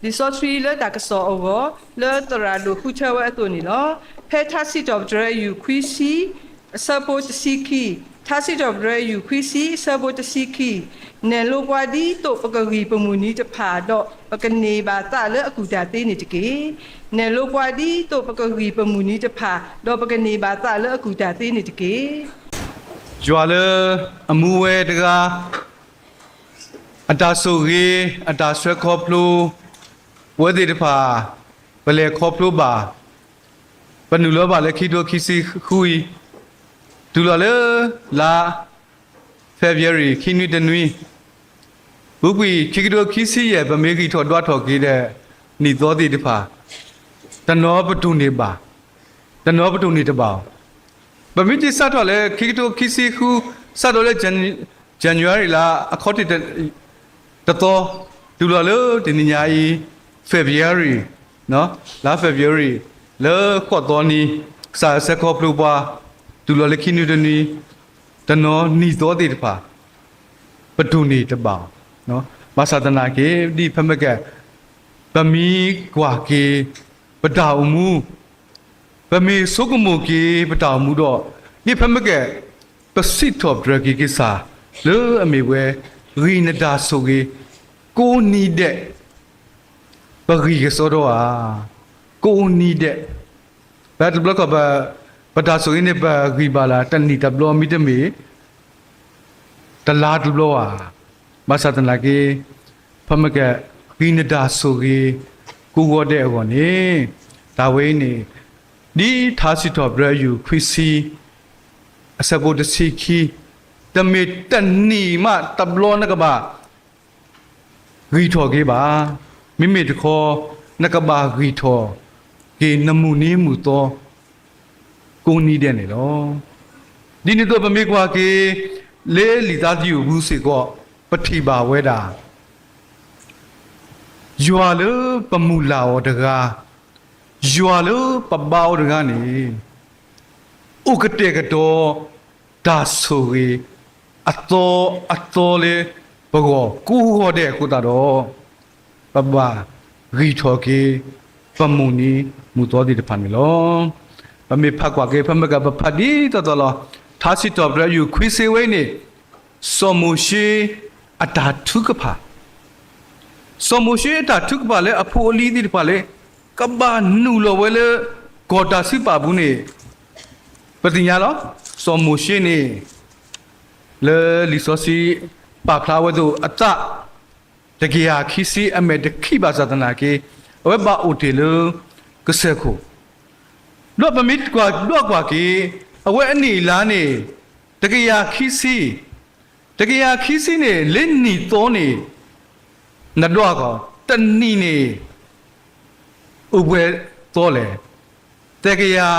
ဒီစောထရီလဲဒါကစောအောလဲတရာလူခုချဝဲတူနီလောဖဲထားစီတော့ဒရယူခွီစီဆပိုတစီကီထားစီတော့ဒရယူခွီစီဆပိုတစီကီနယ်လိုကွာဒီတော့ပကရီပမူနီတဖာတော့ပကနေပါတလဲအကူတာသေးနေတကေနယ်လိုကွာဒီတော့ပကရီပမူနီတဖာတော့ပကနေပါတလဲအကူတာသေးနေတကေကြွာလေအမှုဝဲတကားအတာဆိုရီအတာဆွဲခေါပလူဝဲဒီတဖာဘလေခေါပလူပါပနူလောပါလေခီတိုခီစီခူီဒူလာလေလာဖေဗရီရီခီနွီတနွီဘူပီခီတိုခီစီရဲ့ဗမေဂီထော်တွားထော်ကြီးတဲ့နီသောတိတဖာတနောပတုနေပါတနောပတုနေတပါဗမေကြီးစတော့လေခီတိုခီစီခူစတော့လေဇန်နဝါရီလာအခေါ်တတော်ဒူလာလေဒီညညာကြီးဖေဗရီနော်လာဖေဗရီလေခေါ်တော်နီစာစခေါပလူပါဒူလာလေခီနွီတနွီတနောနီသောတိတဖာပတုနေတပါနော်ဘာသာတနာကေဒီဖမကဗမီကွာကေပတောင်မူဗမီစုကမူကေပတောင်မူတော့ဒီဖမကပစစ်တော့ဒရဂီကိစာလေအမေဝဲရီနဒါဆိုကေကိုနီတဲ့ပဂီကစောတော့ကိုနီတဲ့ဘတ်ဘလကဘာပတာဆိုရင်ပဂီပါလာတနီတဘလောမီတမီတလာဒဘလောမဆတ်တနာကေဖမကဘီနဒါဆိုကေကူဝတဲ့ကောနေဒါဝဲနေဒီသာစီတော့ဘရယူခွီစီအစဘောတစီခီတမေတနီမတဘလောနကဘာဂီထော်ကေပါမိမိတခေါ်နကဘာဂီထော်ကေနမှုနီးမှုတော့ကိုနီးတဲ့နေတော့ဒီနေ့တော့ဗမေကွာကေလေလီသားကြီးကိုဘူးစီကောပတိပါဝဲတာယွာလပမူလာောတကားယွာလပပောတကားနေဥကတဲ့ကတော့ဒါဆိုရီအတော်လေဘောကူဟောတဲ့ကုတာတော့ပပဂီထော်ကေပမူနီမူတော်ဒီတဖန်မလောပမေဖတ်ကွာကေဖမကပဖတ်ဒီတော်လောသာစီတော်ရယူခွေးစေဝဲနေစောမူရှိအတာထုကဖာစောမူရှိအတာထုကဖာလေအဖိုးလီဒီတဖာလေကဘာနူလောဝဲလေဂေါ်တာစီပါဘူးနေပတိညာလောစောမူရှိနေလေလီဆိုစီပါဖလာဝဲတို့အတတကယ်ခီစီအမေတခိပါဇာတနာကေဝဲဘာအိုတေလကဆက်ခုလောပမစ်ကွာလောကွာကေအဝဲအနီလာနေတကယ်ခီစီနေလင်းနီတော်နေနတော့ကောတနီနေဥပွဲတော်လေတကယ်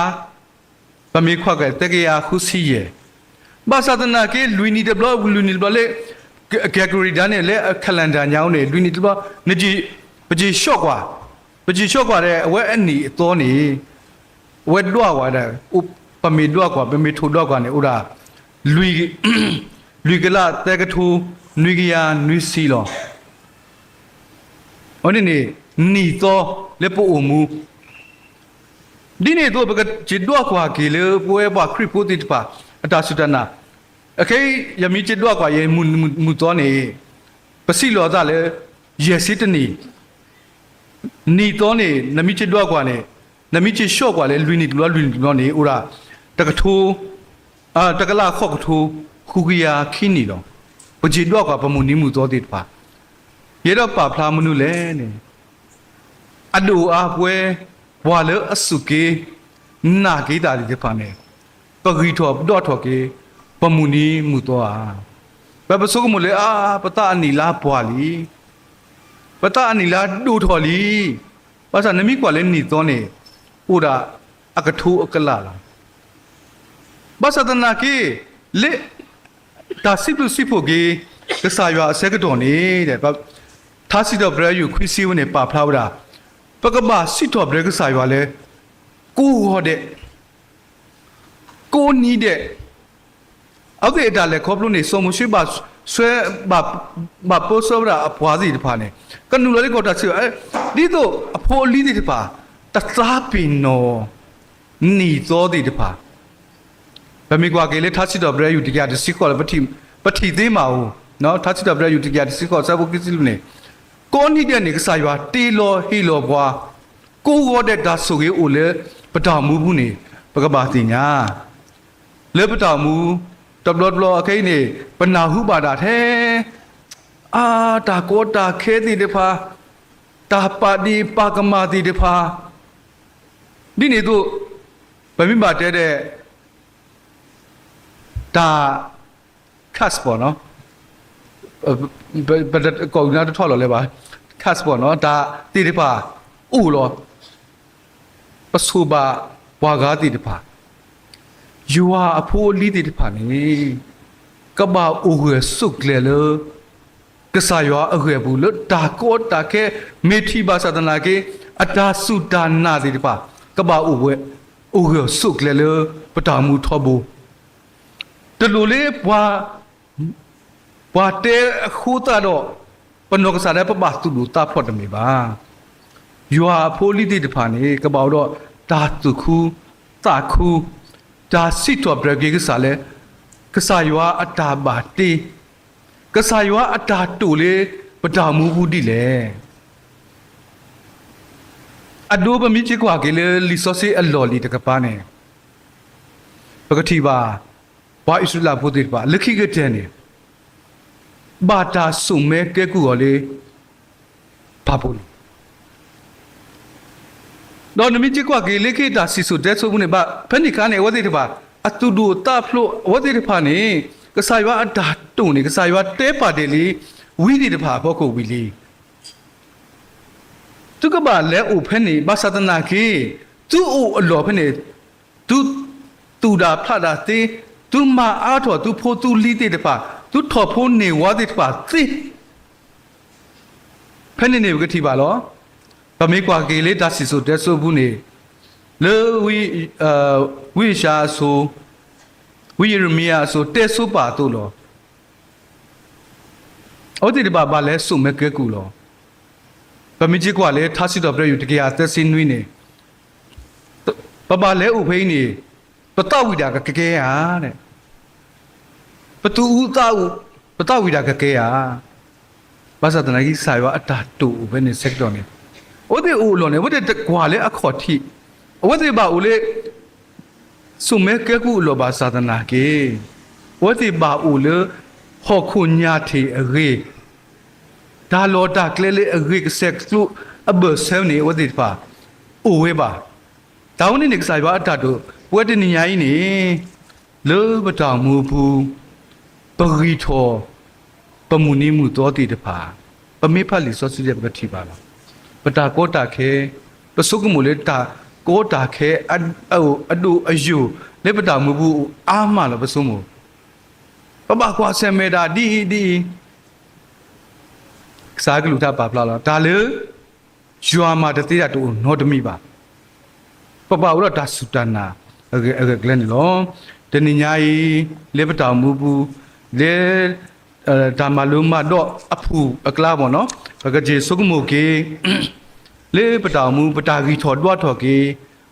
ပမေခွက်ကတကယ်ခုစီရဲ့ဘာသာတနာကေလူနီတဘလလူနီဘလေဂက်ဂရီဒါနဲ့လေခလန်ဒါညောင်းနေလူနီတဘနကြီးပကြီးရှော့ကွာတဲ့အဝဲအနီအတော်နေဝဲတော့ကွာတဲ့ပမေတော့ကွာပမေထိုတော့ကွာနေဥရာလူကလာတဲကထူနွေကရနွေစီလောဟောနေနီတော့လေပို့အမှုဒီနေ့တော့ဘကဂျစ်တော့ကွာကေလေပွဲပါခရစ်ပိုတိတပါအတာစုတနာအခေယမီဂျစ်တော့ကွာရေမူတော့နေပစီလောသားလေရေစစ်တနီတော့နေနမီဂျစ်တော့ကွာနေနမီဂျစ်ရှော့ကွာလေလူနီတော့နေဥရာတကထူတကလာခော့ကထူခုကရခင်းနီတော့ပဂျီတော့ကပမူနီမှုတော်တိပါရေတော့ပါဖလာမနုလဲနေအဒူအားပွဲဘွာလေအစုကေနာကေတာဒီဖာနေပဂီထောတော့ထောကေပမူနီမှုတော်ဘယ်ပစုကမလဲပတအနီလာဘွာလီပတအနီလာဒူထော်လီဘာသာနမိကွာလဲနီတော်နေဥရာအကထူအကလာလာဘာသာတနာကေလေဒါစစ်လို့စစ်ဖို့ကေကစားရွာအစက်တော်နေတဲ့သာစီတော့ဘရယူခွီစီဝနေပါဖလာဝတာပကမစစ်တော်ဘရကစားရွာလဲကိုဟောတဲ့ကိုနီးတဲ့အောက်တဲ့တာလဲခေါပလို့နေစုံမရှိပါဆွဲဘာပိုးစောရာအပွားစီတဖာနေကနူလေးကောတာစီ ဒီတော့အဖိုးလီဒီတပါတသားပင်နော်နီသောဒီတပါဗမေကွာကေလေထားချစ်တော်ဘရယူတကြတစီခေါ်ပတိသေးမအောင်နော်ထားချစ်တော်ဘရယူတကြတစီခေါ်စဘုကိစီလူနေကိုနိတဲ့နေကစားရွာတေလောဟီလောဘွားကိုဝတဲ့ဒါဆိုကေအိုလေပတော်မူဘူးနေပကပါတင်ညာလေပတော်မူတဘလဘလအခိနေပနာဟုပါတာတဲ့အာတာကိုတာခဲတိတဖာတာပါဒီပါကမာတိတဖာဒီနေတော့ဗမိမာတဲ့ဒါခတ်ပေါ်နော်ဘယ်ကောင်းနာတော့ထော်လို့လဲပါခတ်ပေါ်နော်ဒါတိတဖာဥလောပစုဘာဝါဂါတိတဖာယူဟာအဖိုးလီတိတဖာနေကဘာဥရစုကလေလကစားရွာအခေဘူးလို့ဒါကောတာခဲမေထီဘာသဒနာကေအတာစုဒါနာတိတဖာကဘာဥရစုကလေလပတာမူထောဘူးတလူလေးဘွာတဲခုတာတော့ပနောကစားတဲ့ပပသူလူတာဖို့တမေပါယူဟာအဖိုးလီတိတဖာနေကဘာတော့ဒါသူခုတာခုဒါစစ်တော်ဘရဂေကစားလဲကစားရွာအတာပါတေကစားရွာအတာတူလေပတာမူဘူးဒီလေအဒိုဘမီချီကွာကေလေလီဆိုစီအလော်လီတကပါနေပကတိပါဘာဣစလာဖို့တိပါလက်ခိကတဲ့နေဘာတာဆုမဲကဲကူော်လေဘာဘူးတော့နမီချီကွာကေလေခိတာစီဆုတဲ့ဆုဘူးနေဘာဖနိကားနေဝတိတပါအတူတူတာဖလို့ဝတိတဖာနေကစားရွာအတာတုံနေကစားရွာတဲပါတယ်လေဝီဒီတဖာဖို့ကိုဝီလီသူကဘာလဲအိုဖဲနေဘာသာတနာကေသူ့အိုအလော်ဖဲနေသူဒါဖလာတာတေသူမအားတော်သူဖို့သူလီတဲ့တဖာသူထော်ဖို့နေဝါတဲ့တဖာသိဖဲနေကတိပါလောဗမေကွာကေလေဒါစီဆိုတဲ့ဆိုဘူးနေလေဝီရှာဆိုဝီရမီယာဆိုတဲဆုပါတို့လောအော်ဒီဘာဘာလဲဆုမကဲကူလောဗမီကြီးကွာလေထားစီတော်ပြယူတကယ်သက်စင်းနွိနေဘာလဲဥဖိနေပတောက်ဝီတာကကဲဟာတဲ့ပတူဦးသားဦးပတောက်ဝီတာကကဲဟာဘာသာတနာကြီးစာရွာအတာတူဘယ်နေစက်တော်နေဩဒီဦးလောနေဝတ်တဲ့ကွာလေအခေါ်တိဝတ်ဒီဘာဦးလေဆုမဲကဲကူလောဘာသာတနာကေဝတ်ဒီဘာဦးလေဟောခုညာတီအရေဒါလောတာကလေးလေးအဂိကဆက်လူအဘဆဲနေဝတိပါအိုဝဲပါတောင်းနေဆိုင်ပါအတတို့ဝတ်တနေညာကြီးနေလောပတောင်မူဘူးပဂီထောပမူနီမူတော်တိတပါပမေဖတ်လီစောစီတဲ့ပတိပါလားပတာကောတာခဲပစုကမူလေတာကောတာခဲအဒူအယူလေပတောင်မူဘူးအာမလားပစုမူပပကွာဆမေတာဒီစားကလူတာပါဖလာလာဒါလေယွာမာတတိရတူနောတမိပါပပဦးတော့ဒါစုတနာကလန်လောတနိညာယီလေပတောင်မူဘူးလေဒါမလုံးမတော့အဖူအကလာပေါ့နော်ပကကြီးစုကမှုကေလေပတောင်မူပတာကြီးထော်တော့ထော်ကေ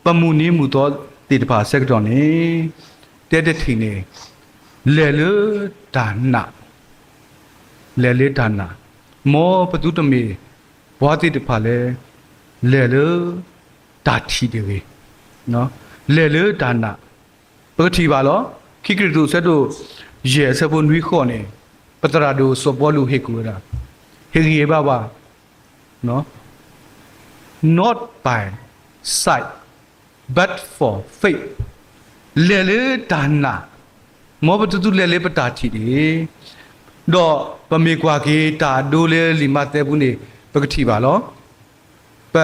ပမူနီးမူတော့တေတပါဆက်တော်နေတဲ့ထင်းနေလေလေဒါနာလေဒါနာမောပတုတမေဘွားတိတဖာလဲလေလေတာထီတွေပဲနော်လေလေဒါနာပကတိပါလောခိကရတုဆက်တို့ရဲစပွန်ဝီခေါ်နေပတရာဒိုစပေါ်လူဟေကူရာဟေရီဘာဘာနော် not by sight but for faith လေလေဒါနာမောပတုလေလေပတာထီတွေတော့ပမေကွာကေတာဒိုလေလီမတဲဘူးနေပကတိပါလောပ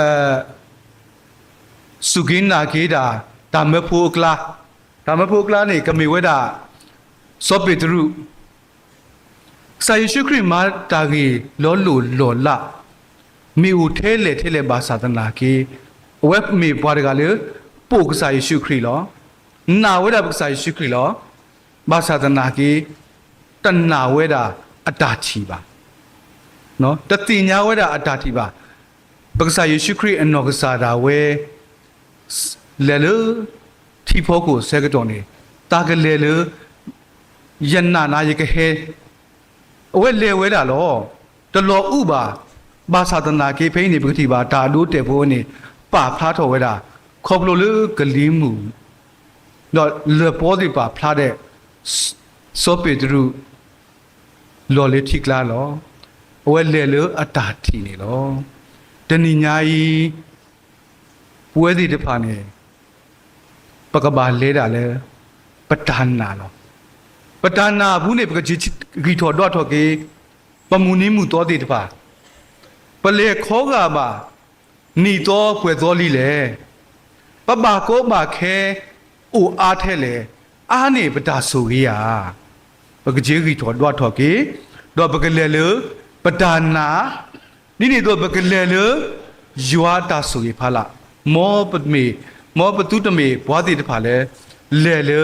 စုကင်းနာကေတာတာမဖိုကလာနေကမေဝဲတာစောပေတရုစာယေရှုခရစ်မာတာကေလောလောလာမေဦးထဲလေဘာသာတနာကေဝက်မေဘွားတကလေပို့ကစာယေရှုခရစ်လောနာဝဲတာပစာယေရှုခရစ်လောဘာသာတနာကေတဏဝဲတာအတာချီပါနော်တတိညာဝဲတာအတာချီပါ ပက္ကစားယေရှုခရစ်အနော်ကစားတာဝဲလဲလထီဖို့ကိုဆဲကတော်နေတာကလဲလယန္နာနာယကဟဲအဝဲလဲဝဲတာလောတလောဥပါဘာသာတနာကေဖိနေပကတိပါဒါတို့တဲ့ဖို့နေပါဖလားတော်ဝဲတာခေါပလိုလကလီမှုတော့လေပေါ်ဒီပါဖလားတဲ့စောပေတရူလော်လေထိကလာလောအဝဲလဲလအတာတီနေလောတဏိညာဤပွဲစီတဖာနေပကဘာလဲတာလဲပတ္တနာလောပတ္တနာဘူးနေပကကြီးဂီထော်တော့ထော်ကေပမူနိမှုတော်တိတဖာပလေခောကပါနီတော်ဖွယ်တော်လီလေပပကောပါခဲအိုအားထဲလေအားနေပတာဆိုကြီးယာပကကြီးဂီထော်တော့ထော်ကေတော့ပကလေလေပတ္တနာနိနေတော့ပကလေလေယွာတာဆိုကြီးဖာလာမောပမေမောပတုတမေဘွားတိတဖာလဲလေလေ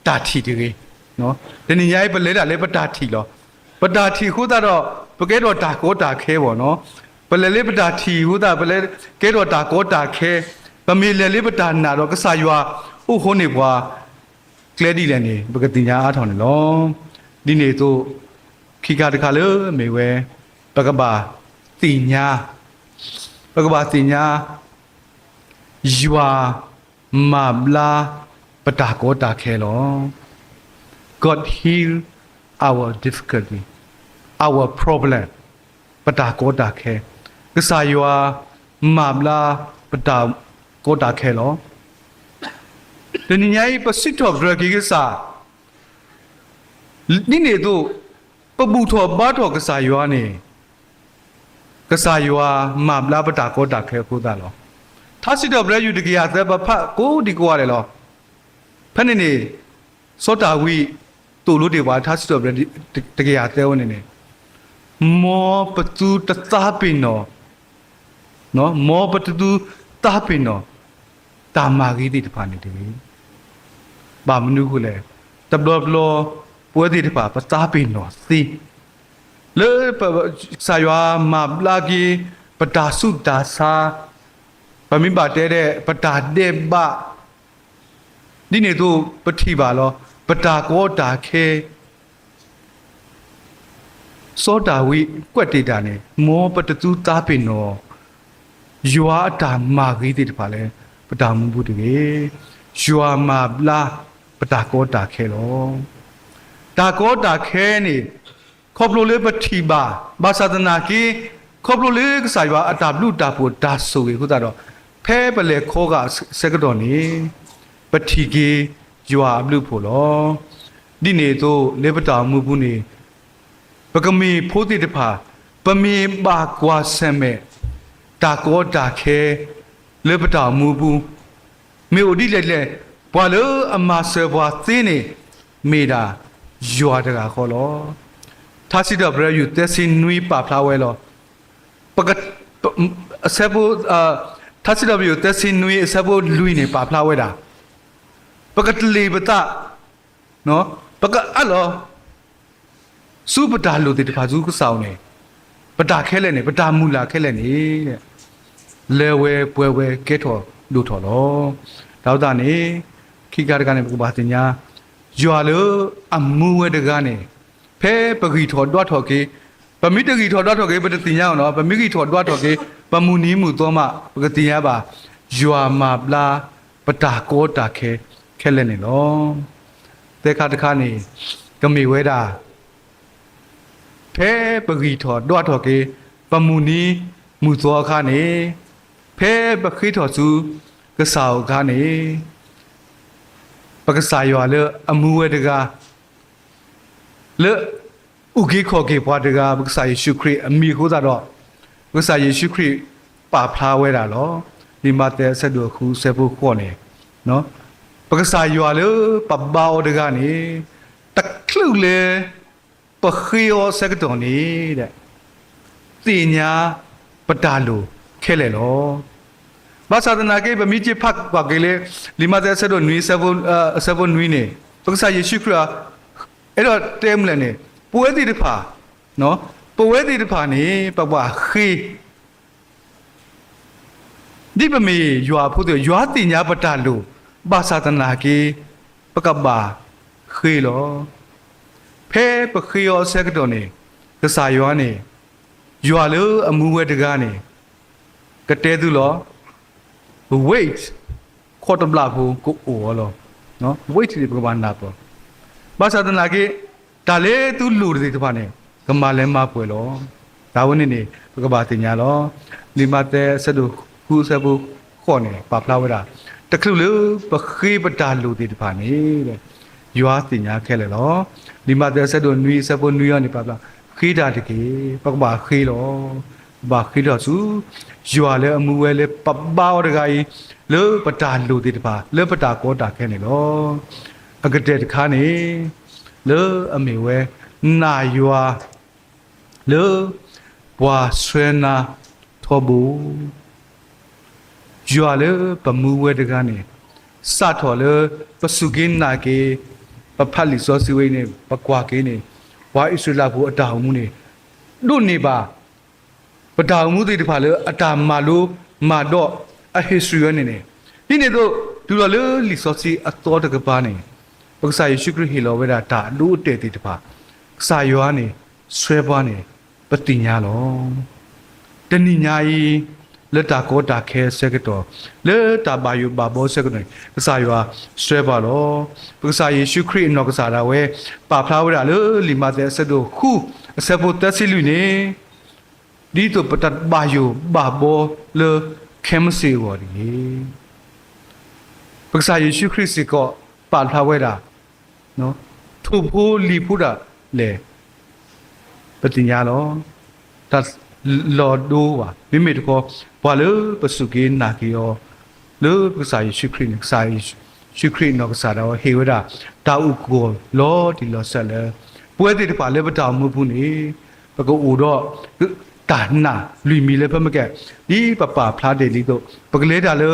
တာထီတကြီးနော်ဒီနေ့ရိုက်ပလဲတာလဲပတာထီလောပတာထီခုတော့ပကဲတော့တာကောတာခဲပေါ့နော်ပလဲလေးပတာထီခုတာပလဲကဲတော့တာကောတာခဲပမေလဲလေးပတာနာတော့ကဆာယွာဟုတ်ခုံးနေဘွားကလဲဒီလည်းနေပကတိညာအားထောင်နေလောဒီနေ့တော့ခိကတခါလေမေဝဲပကဘာတိညာပကဘာတိညာယွာမဘလာပတာကောတာခဲလော God heal our difficulty our problem ပတာကောတာခဲကဆာယွာမဘလာပတာကောတာခဲလောတနည်းအားပစစ်တော်ရကိကစားနိနေတို့ပပူထောဘာထောကဆာယွာနေကဆာယွာမဘလာပတာကောတာခဲခုတာလောသာစစ်တော်ဘရယူတကရသက်ပဖတ်ကိုဒီကွာလေလောဖက်နေနေစောတာဝိတူလို့ဒီဝါသာစစ်တော်ဘရတကရသက်ဝနေနေမောပတူတသာပင်နော်မောပတူတာပင်နော်တာမာကြီးတိတဖာနေတယ်ဘာမနုခုလေတဘလပွဲတိတဖာပတာပင်နော်စီလေပဆာယွာမဘလာကီပတာစုတာစာပမိပါတဲ့ပတာတဲ့ဘဒီနေတော့ပတိပါလောပတာကောတာခဲစောတာဝိကွက်တေတာနေမောပတတူတာပင်နောယွာတာမာဂီတိတပါလဲပတာမှုဘူးတကေယွာမာဘလာပတာကောတာခဲလောတာကောတာခဲနေခေါပလိုလေးပတိပါဘာသာတနာကီခေါပလိုလေးကစားယွာအတာဘလူတာဖို့ဒါဆိုကေခုတော့ဖဲပလေခောကစကတော်နေပတိကေယွာဘလူဖို့လောဒီနေတော့လေပတာမှုဘူးနေပကမီဖိုးတိတဖာပမီပါကွာဆမဲတာကောတာခဲလေပတာမူဘူးမေအိုဒီလက်လက်ဘွာလောအမဆေဘွာသင်းနေမေတာယွာတကာခေါ်လောသာစီတော့ဘရယူတက်စင်နွီပါဖလာဝဲလောပကအဆဘူသာစီတော့ဘရယူတက်စင်နွီအဆဘူလူနေပါဖလာဝဲတာပကတလီပတာနော်ပကအလောစုပတာလို့တဖာစုကဆောင်နေပတာခဲလဲနေပတာမူလာခဲလဲနေတဲ့လဲဝဲပွဲဝဲကဲထော်လူထော်လောတောက်တာနေခိကာတကနေပူပါတင်ညာယွာလို့အမူဝဲတကနေဖဲပဂီထော်တွတ်ထော်ကေပမိတဂီထော်တွတ်ထော်ကေပတတင်ညာနော်ပမိဂီထော်တွတ်ထော်ကေပမူနီးမှုသောမပကတင်ညာပါယွာမာပလာပတာကောတာခဲလဲနေလောတဲခါတခါနေကမေဝဲတာဖဲပဂီထော်တွတ်ထော်ကေပမူနီးမှုသောခါနေဖဲပခိထော်စုကဆောက်ခါနေပကဆာယောလေအမှုဝဲတကားလေဥဂေခောကေပွားတကားပကဆာယေရှုခရစ်အမိခိုးတာတော့ပကဆာယေရှုခရစ်ပါဖလားဝဲတာလောဒီမတဲဆက်တို့ခုဆက်ဖို့ခေါ်နေနော်ပကဆာယောလေပပဘာတကားနေတကလူလေပခိယောဆက်တော်နေတဲ့တင်ညာပတာလူခဲလေလောဘာသာတနာကေဗမိချဖတ်ပါကေလေလီမာတဲ့ဆဒိုနွီဆဘနွီနေပက္ခစာယေရှုခရအဲ့တော့တဲမလဲနေပွဲတိတဖာနော်ပွဲတိတဖာနေပပခေ ဒီပမေရွာဖို့ရွာတင်ညာပတလူဘာသာတနာကေပကဘာခေလောဖဲပခေယောဆက်တော်နေကစားရွာနေရွာလို့အမှုဝဲတကားနေကတဲသူလော wait ခေါ်တဘလာဘူးကိုအိုလောနော် wait ဒီပကဘာနာပေါ်ဘာသာတနာကေဒါလေသူလူတွေတပါနေကမာလဲမပွဲလောဒါဝနေနေပကဘာတင်ညာလောလီမတဲဆက်တို့ခုဆက်ဘူးခေါ်နေပါဖလာဝဲတာတခုလူပခေပတာလူတွေတပါနေတဲ့ရွာတင်ညာခဲလေလောဒီမတဲဆက်တို့နွီဆက်ဘူးနွီရနေပါဖလာခေတာတကေပကဘာခေလောဘာခေတော့စုရွာလဲအမှုဝဲလဲပပဝတကကြီးလေပတာလူတွေတပါလေပတာကောတာခဲနေလောအကတဲ့တခါနေလေအမေဝဲနာရွာလေဘွာဆွေနာထောဘူးရွာလေပမှုဝဲတကနေစထော်လေပစုကင်းနာကေပဖတ်လီစောစီဝိနေပကွာကေနေဝါဣဆွေလာဘူးအတောင်မှုနေတို့နေပါပတောင်မှုတွေတဖာလေအတာမာလို့မာတော့အဟိစရီယနေနေဒီနေတော့ဒူတော်လေလီစောစီအတော်တကပါနေပက္ခစာယေရှုခရစ်ဟီလောဝဲတာဒါလူအတဲတေတပါစာယောနေဆွဲပွားနေပတိညာလောတဏိညာဤလက်တာကောတာခဲဆက်ကတော်လက်တာဘာယဘာဘောဆက်ကနေကစားရွာဆွဲပါလောပက္ခစာယေရှုခရစ်နောက်ကစားတာဝဲပါဖလားဝဲတာလေလီမာတဲ့ဆက်တို့ခုအဆက်ဖို့တက်စီလူနေဒီတော့ပတတ်ဘာယဘာဘောလေခဲမစီဝရီပက္ခစာယေရှုခရစ်စီကောပါဖလားဝဲတာနော်သူဖို့လီဖူတာလေပတိညာလောတလောဒိုဝါမိမိတကောဘာလို့ပစုကေနာကီယောလို့ပစာယေရှုခရစ်နဲ့စာယေရှုခရစ်နော်ကစားတော့ဟေဝဒတာဥကိုလောဒီလောဆက်လေပွဲတဲ့တပါလေပတောင်မှုဘူးနေပကောအိုတော့တာနာလူမီလေဖမကဲဒီပပဖလားတယ်လီတော့ပကလေးတာလေ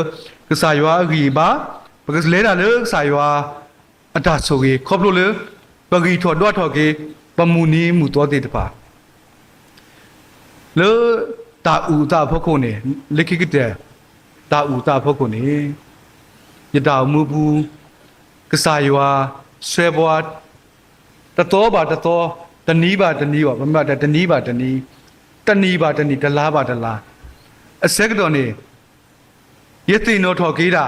ကစားရွာရီပါပကလေးတာလေစာရွာအတာဆိုကေခေါပလို့လေပဂီထော်တော့ထော်ကေပမူနီမူတော်တဲ့တပါလေတာဥတာဖို့ခုနေလက်ခိကတဲ့တာဥတာဖို့ခုနေရတာမူဘူးကစားရွာဆွဲပွားတတော်ပါတတော်တနီးပါတနီးပါမမတနီးပါတနီးတနီးပါတနီးတလားပါတလားအစက်တော်နေရတိနောထော်ကေးတာ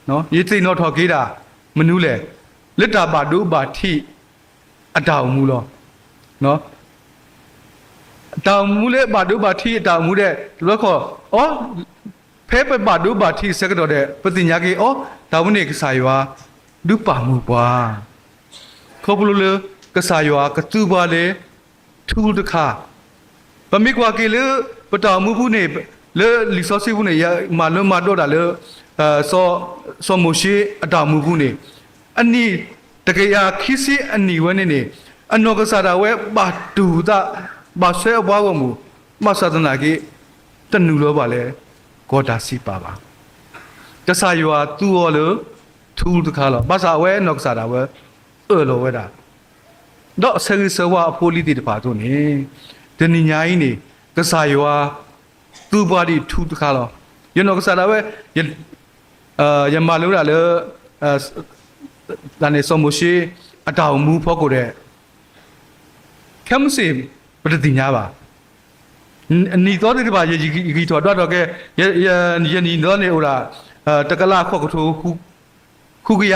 နော်ရတိနောထော်ကေးတာမနူးလေလက်တာပါဒုပါထိအတောင်မူလောနော်တောင်မူလေဘာဒုဘာတိတောင်မူတဲ့လောခေါ်ဩဖဲပဘာဒုဘာတိစကတော့တဲ့ပတိညာကေဩတောင်မနေကစားရွာဒုပါမူပွားခေါပလူလေကစားရွာကတူပါလေထူတခါပမိကွာကေလေပတောင်မူဘူးနေလေလီစောစီဘူးနေမာလုံးမာတော့တာလေစောမရှိအတောင်မူဘူးနေအနီတကယ်ခိစီအနီဝဲနေအနောကစားတာဝဲဘာဒူတာဘာဆွဲဘွားကမူမဆာဒနာကေတနူလောပါလေကောတာစီပါပါတဆာယောသူော်လထူတခါလောဘာသာဝဲနော့ဆာတာဝဲလောဝဲတာတော့ဆယ်ဆဝအဖိုလီတီတပါတို့နေတဏိညာကြီးနေတဆာယောသူဘွားဒီထူတခါလောယနော့ဆာတာဝဲယမလို့တာလေဒါနေစမရှိအတောင်မူဖို့ကိုတဲ့ကမ်စီပတတိညာပါနီတော်တဲ့ပါရေကြီးတော်တော့ကဲယနီတော့နေဟိုလားတကလာခော့ကထိုးခုကရ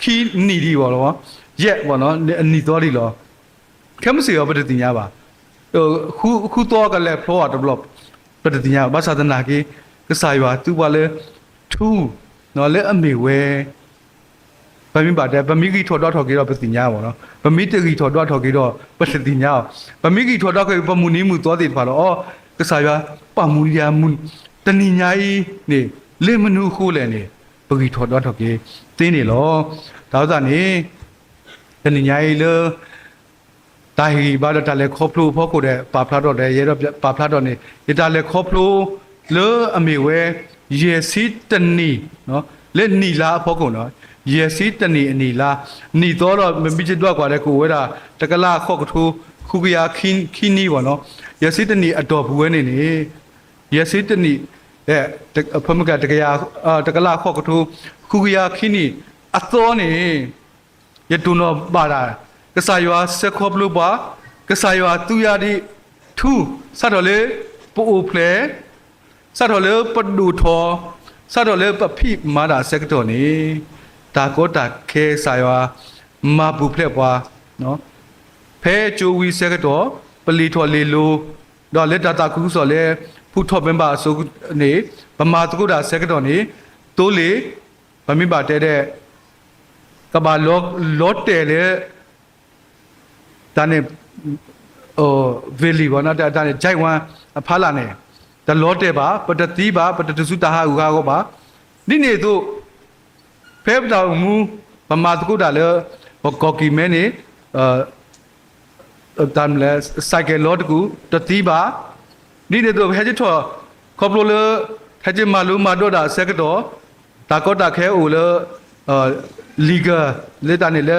ခီနီဒီဘောလောရက်ဘောနော်နီတော်ဒီလောကမ်စီရောပတတိညာပါခုတော့ကလည်းဖောတော့ဘလော့ပတတိညာဘာသာတနာကေကစားရွာသူပါလေထူနော်လေအမေဝဲဗမိပါတယ်ဗမိကြီးထော်တော့ထော်ကြီးတော့ပတိညာပေါ့နော်ဗမိတကြီးထော်တော့ထော်ကြီးတော့ပတိညာဗမိကြီးထော်တော့ခေပမူနီမူတော်တယ်ပါတော့ဩကစားရွာပမူလျာမူတဏိညာဤနေလေမနုခိုးလည်းနေပကြီးထော်တော့ထော်ကြီးတင်းနေလောဒါဥစ္စာနေတဏိညာဤလေတာဟီဘာတော့တလည်းခေါဖလို့ဖို့ကိုတဲ့ပါဖလာတော့တဲ့ရဲတော့ပါဖလာတော့နေရတလည်းခေါဖလို့လေအမေဝဲရေစီတဏီနော်လက်နီလာဖို့ကုန်နော်ရေစီတဏီအနီလာနီတော့မပြီးချတော့กว่าတဲ့ကိုဝဲတာတကလာခော့ကထိုးခုကရခင်းနီပေါ့နော်ရေစီတဏီအတော်ဘူးဝဲနေရေစီတဏီ ဖမကတကရတကလာခော့ကထုခုကရခိနီအသောနေယတုနောပါတာကဆာယောဆက်ခောပလူပါကဆာယောသူရဒီထူစတော်လေပူဖလေစတော်လေပဒူထောစတော်လေပဖိမာတာစက်တော်နေတာကောတာခဲဆာယောမာပူဖလေပွားနော်ဖဲချိုဝီစက်တော်ပလီထော်လေလိုတော့လက်တာခုဆိုလေဖူထော်ပင်ပါဆိုနေဗမာတကုတာစက်တော်နေတိုးလေဗမိပါတဲ့ကဘာလော့တဲလေတန်းနေဗီလီဘောနာတန်းနေဂျိုက်ဝမ်ဖာလာနေတလော့တဲပါပတတိပါပတတစုတာဟာဥကားကောပါဒီနေတို့ဖဲပတော်မူဗမာတကုတာလေကော်ကီမဲနေတမ်လေစိုက်ကလော့တကူတတိပါဒီနေတို့ဟဲ့ချောခေါပလိုလေဟဲ့ချမာလူမာတော့တာစက်တော့တာကောတာခဲအိုလေlegal လေတန်လေ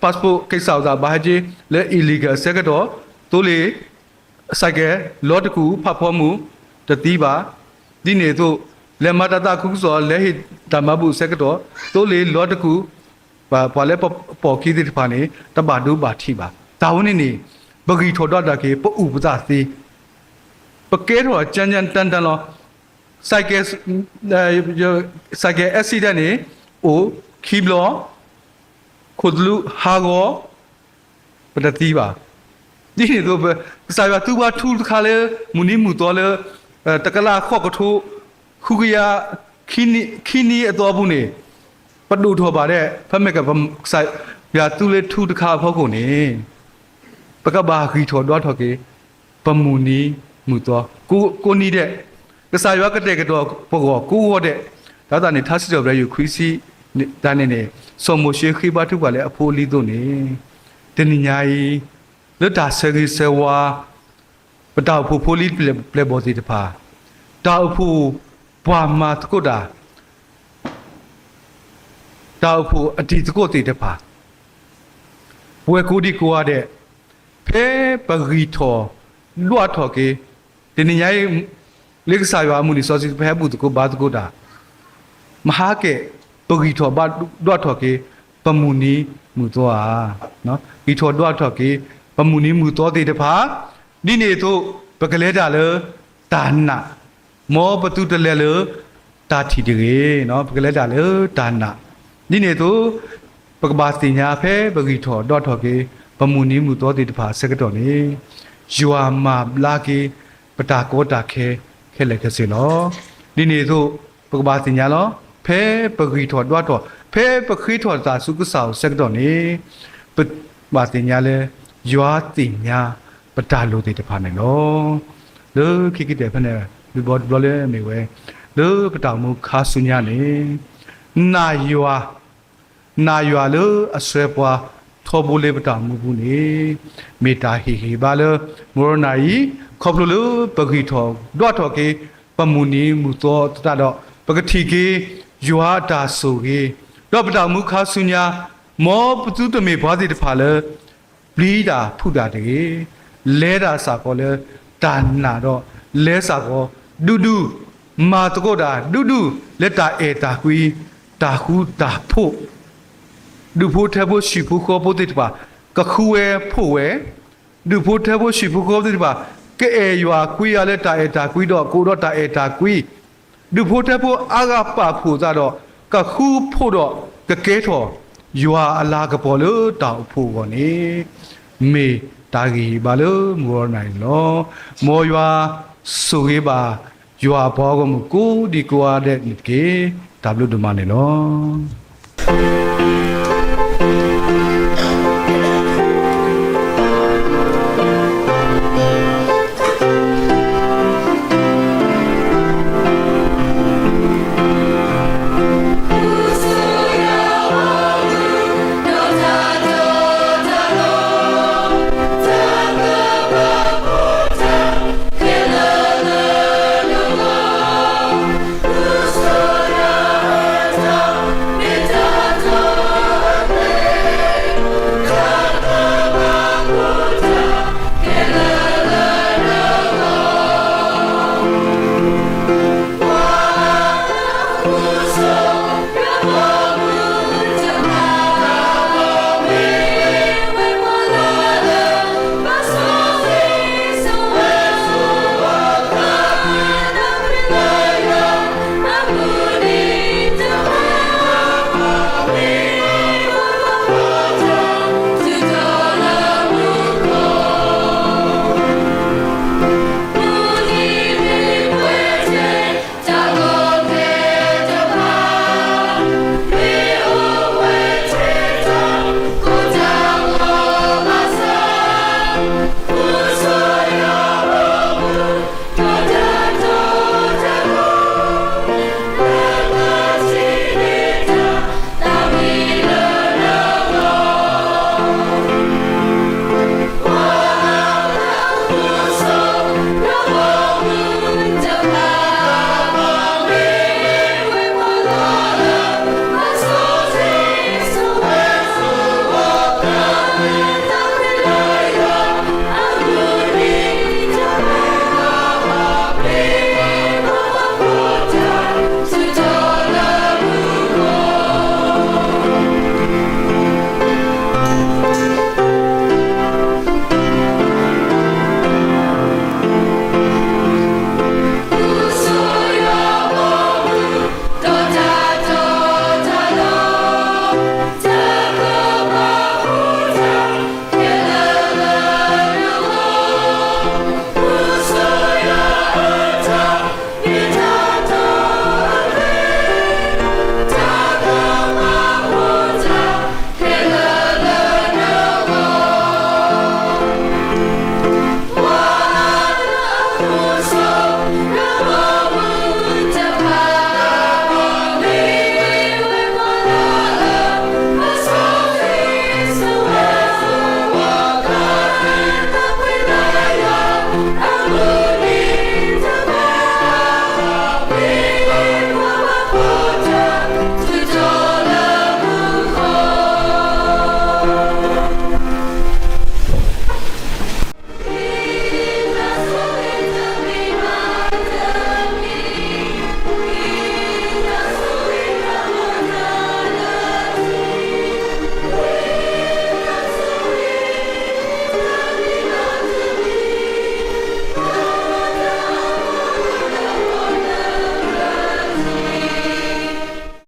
passport ကိစ္စစာဘာကြီးလေ illegal စက်တော့တိုးလေစိုက်ကလော့တကူဖတ်ဖို့မှုတတိပါဒီနေတို့လေမတတာခုစောလေဟိတမဘူးစက်တော့တိုးလေလော့တကူဘာလဲပေါ်ခီးတဲ့ဖာနေတပါဒူပါထိပါဒါဝနေနေဘဂီထော်တော့တာကေပဥပဇာသေးပကဲတော့ကြမ်းကြမ်းတန်တန်လောစိုက်က accident နေအိုခီဘလောခုဒလူဟာဂောပတတိပါဒီနေတော့စာရတူဘာထူခါလေမူနီမူတော်လေတကလာခော့ကထုခုကရခီနီအတော်ဘူးနေပဒူထော်ပါတဲ့ဖမက်ကစာရတူလေထူတခါဖောက်ကုန်နေပကဘာခီထော်တော့ထော်ကေပမူနီမူတော်ကိုနီတဲ့ကစားရွာကတဲ့ကတော့ပေါ်ကိုဝတဲ့ဒါသာနေထားစီတော်ရယူခွီစီတန်းနေစောမိုရှိခိဘတ်ပါလေအဖိုးလီတို့နေတနညာယီလွတ်တာဆရီဆဝါပတောက်ဖိုးလီပလေဘောတီတပါတောက်ဖိုးဘွာမာတကုတာတောက်ဖိုးအတီတကုတီတပါဝဲကူဒီကွာတဲ့ဖဲပဂီထောလွတ်ထော်ကေတနညာယီလေကစားရွာမှုနီစောစီဖဲဘူးတကုဘာတကုတာမဟာကေပဂီထောဘာဒွတ်ထော်ကေပမူနီမူတော့နော်ဂီထောဒွတ်ထော်ကေပမူနီမူတော့တဲ့တဖာဒီနေတို့ပကလဲတာလေတာနာမောပတုတလဲလေတာထီတကေနော်ပကလဲတာလေတာနာဒီနေတို့ပကဘာစတင်ညာဖဲပဂီထောဒွတ်ထော်ကေပမူနီမူတော့တဲ့တဖာစကတော်နေယွာမာဘလာကေပတာကောတာခဲလက်ခစီလောဒီနေတို့ပကဘာစတင်ညာလောဖဲပဂီထောဒွတ်ထော်ဖဲပခီထော်တာစုကဆောက်စကတော်နေပဘာတင်ညာလေယွာတင်ညာပတာလိုတဲ့တဖာနေလောလေခိကိတဲ့ဖနေဒီဘောဘလလေမေဝဲလေပတောင်မူခါဆုညာနေနာယွာလေအဆွဲပွားထောဘူလေပတောင်မူဘူးနေမေတာဟီဘာလေမောရနာယီခေါပလိုပဂီထော်ဒွတ်ထော်ကေပမူနီမူတော်တတော့ပကတိကေယွာတာဆိုကေတော့ပတောင်မူခါဆုညာမောပတုတမေဘာတိတဖာလေပလီတာဖုတာတကေလဲတာစာကောလေတာနာတော့လဲစာကောဒူဒူမာတကောတာဒူဒူလက်တာအေတာကွီတာခုတာဖို့ဒူဖို့ထဖို့ရှိဖို့ခေါ်ဖို့တိတပါကခုဝဲဖို့ဝဲဒူဖို့ထဖို့ရှိဖို့ခေါ်တိတပါကဲရွာကွီရလက်တာအေတာကွီတော့ကိုတော့တာအေတာကွီဒူဖို့ထဖို့အာဂပါဖို့ကြတော့ကခုဖို့တော့ကကဲထော်ယွာအလာကပေါ်လို့တောက်ဖို့ကောနေမေတာဂီဘာလို့မောနိုင်လောမောယွာဆိုရေးပါယွာဘောကမကိုဒီကွာတဲ့ကေ W ဒမနေလော